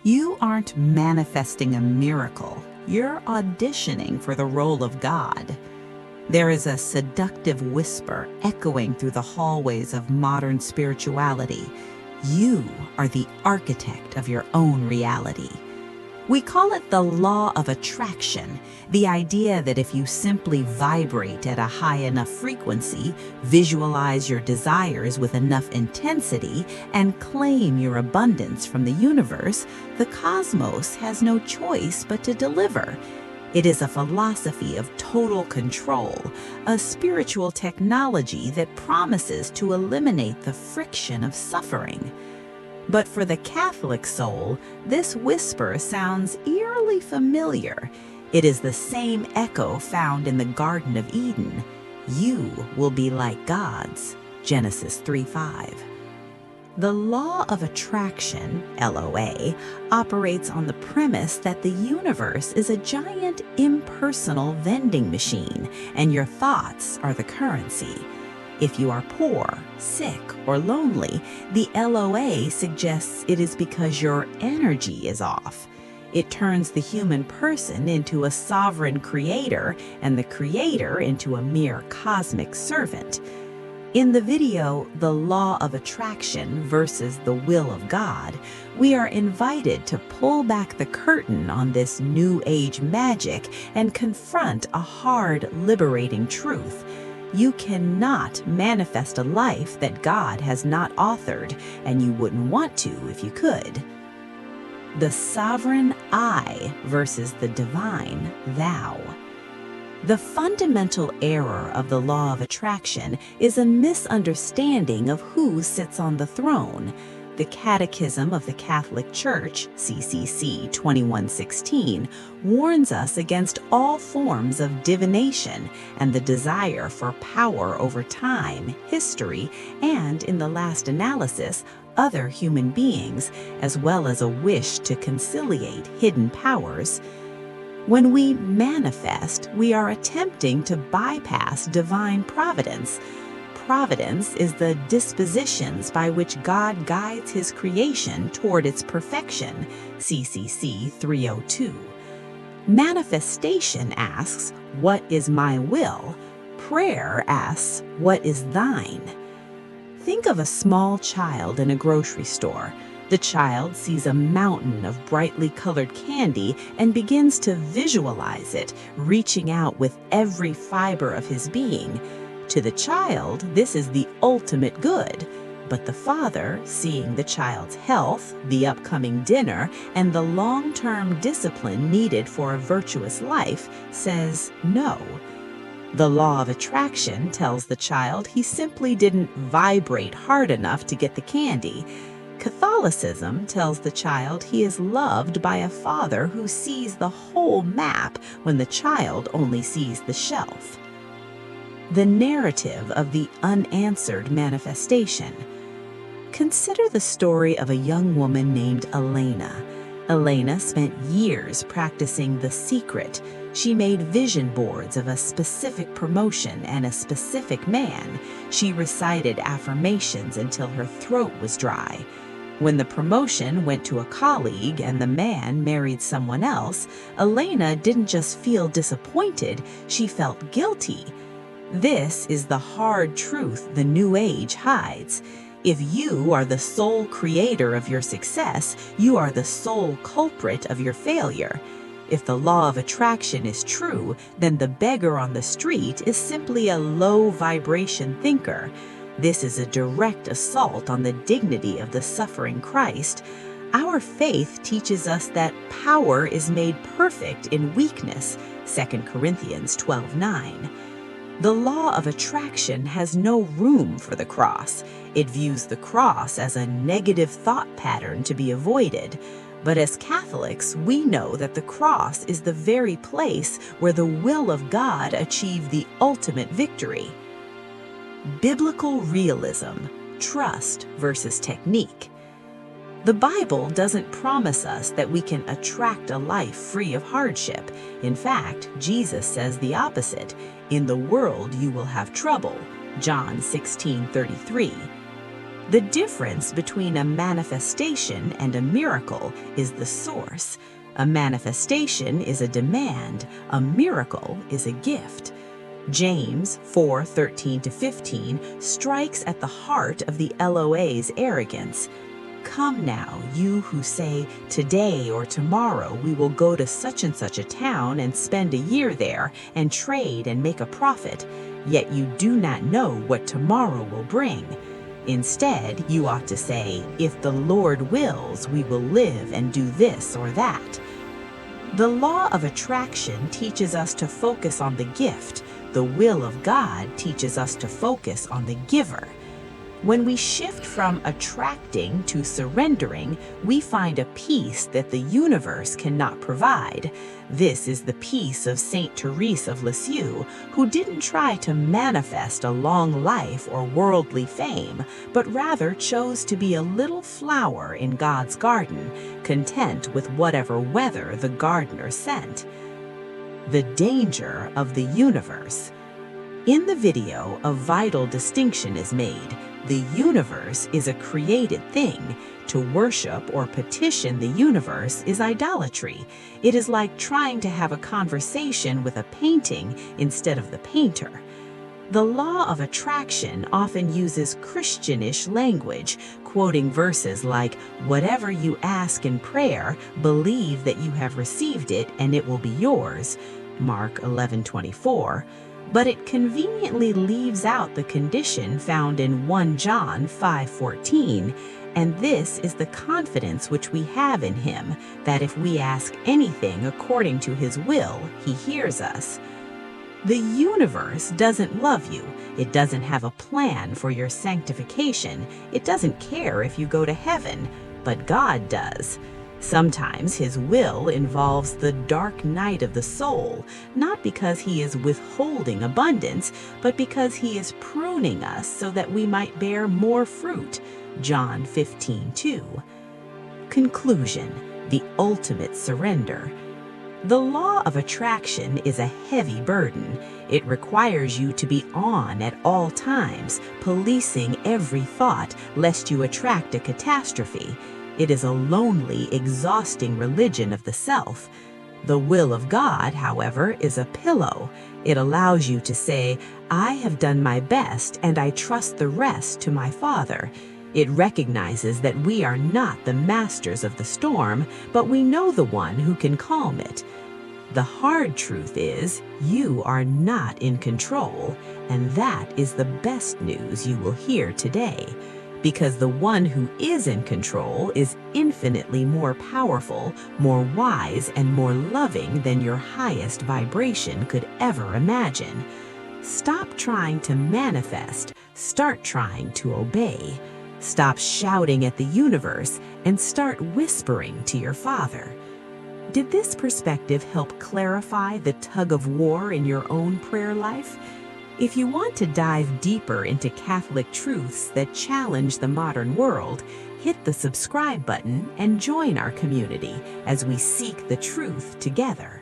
You aren't manifesting a miracle. You're auditioning for the role of God. There is a seductive whisper echoing through the hallways of modern spirituality. You are the architect of your own reality. We call it the law of attraction, the idea that if you simply vibrate at a high enough frequency, visualize your desires with enough intensity, and claim your abundance from the universe, the cosmos has no choice but to deliver. It is a philosophy of total control, a spiritual technology that promises to eliminate the friction of suffering. But for the Catholic soul, this whisper sounds eerily familiar. It is the same echo found in the Garden of Eden. You will be like gods, Genesis 3:5. The law of attraction, LOA, operates on the premise that the universe is a giant impersonal vending machine, and your thoughts are the currency. If you are poor, sick, or lonely, the LOA suggests it is because your energy is off. It turns the human person into a sovereign creator and the creator into a mere cosmic servant. In the video, The Law of Attraction versus the Will of God, we are invited to pull back the curtain on this New Age magic and confront a hard, liberating truth. You cannot manifest a life that God has not authored, and you wouldn't want to if you could. The sovereign I versus the divine thou. The fundamental error of the law of attraction is a misunderstanding of who sits on the throne. The Catechism of the Catholic Church, CCC 2116, warns us against all forms of divination and the desire for power over time, history, and, in the last analysis, other human beings, as well as a wish to conciliate hidden powers. When we manifest, we are attempting to bypass divine providence. Providence is the dispositions by which God guides his creation toward its perfection, CCC 302. Manifestation asks, "What is my will?" Prayer asks, "What is thine?" Think of a small child in a grocery store. The child sees a mountain of brightly colored candy and begins to visualize it, reaching out with every fiber of his being. To the child, this is the ultimate good. But the father, seeing the child's health, the upcoming dinner, and the long-term discipline needed for a virtuous life, says no. The law of attraction tells the child he simply didn't vibrate hard enough to get the candy. Catholicism tells the child he is loved by a father who sees the whole map when the child only sees the shelf. The narrative of the unanswered manifestation. Consider the story of a young woman named Elena. Elena spent years practicing the secret. She made vision boards of a specific promotion and a specific man. She recited affirmations until her throat was dry. When the promotion went to a colleague and the man married someone else, Elena didn't just feel disappointed, she felt guilty. This is the hard truth the New Age hides. If you are the sole creator of your success, you are the sole culprit of your failure. If the law of attraction is true, then the beggar on the street is simply a low vibration thinker. This is a direct assault on the dignity of the suffering Christ. Our faith teaches us that power is made perfect in weakness, 2 Corinthians 12:9. The law of attraction has no room for the cross. It views the cross as a negative thought pattern to be avoided. But as Catholics, we know that the cross is the very place where the will of God achieved the ultimate victory. Biblical realism, trust versus technique. The Bible doesn't promise us that we can attract a life free of hardship. In fact, Jesus says the opposite. In the world you will have trouble, John 16:33. The difference between a manifestation and a miracle is the source. A manifestation is a demand, a miracle is a gift. James 4:13-15 strikes at the heart of the LOA's arrogance. Come now, you who say, today or tomorrow we will go to such and such a town and spend a year there and trade and make a profit, yet you do not know what tomorrow will bring. Instead, you ought to say, if the Lord wills, we will live and do this or that. The law of attraction teaches us to focus on the gift. The will of God teaches us to focus on the giver. When we shift from attracting to surrendering, we find a peace that the universe cannot provide. This is the peace of Saint Therese of Lisieux, who didn't try to manifest a long life or worldly fame, but rather chose to be a little flower in God's garden, content with whatever weather the gardener sent. The danger of the universe. In the video, a vital distinction is made. The universe is a created thing. To worship or petition the universe is idolatry. It is like trying to have a conversation with a painting instead of the painter. The law of attraction often uses Christianish language, quoting verses like, "Whatever you ask in prayer, believe that you have received it and it will be yours," Mark 11:24. But it conveniently leaves out the condition found in 1 John 5:14, and this is the confidence which we have in him, that if we ask anything according to his will, he hears us. The universe doesn't love you. It doesn't have a plan for your sanctification. It doesn't care if you go to heaven, but God does. Sometimes his will involves the dark night of the soul, not because he is withholding abundance, but because he is pruning us so that we might bear more fruit. John 15:2. Conclusion: the ultimate surrender. The law of attraction is a heavy burden. It requires you to be on at all times, policing every thought lest you attract a catastrophe. It is a lonely, exhausting religion of the self. The will of God, however, is a pillow. It allows you to say, I have done my best and I trust the rest to my Father. It recognizes that we are not the masters of the storm, but we know the one who can calm it. The hard truth is, you are not in control, and that is the best news you will hear today. Because the one who is in control is infinitely more powerful, more wise, and more loving than your highest vibration could ever imagine. Stop trying to manifest, start trying to obey. Stop shouting at the universe and start whispering to your Father. Did this perspective help clarify the tug-of-war in your own prayer life? If you want to dive deeper into Catholic truths that challenge the modern world, hit the subscribe button and join our community as we seek the truth together.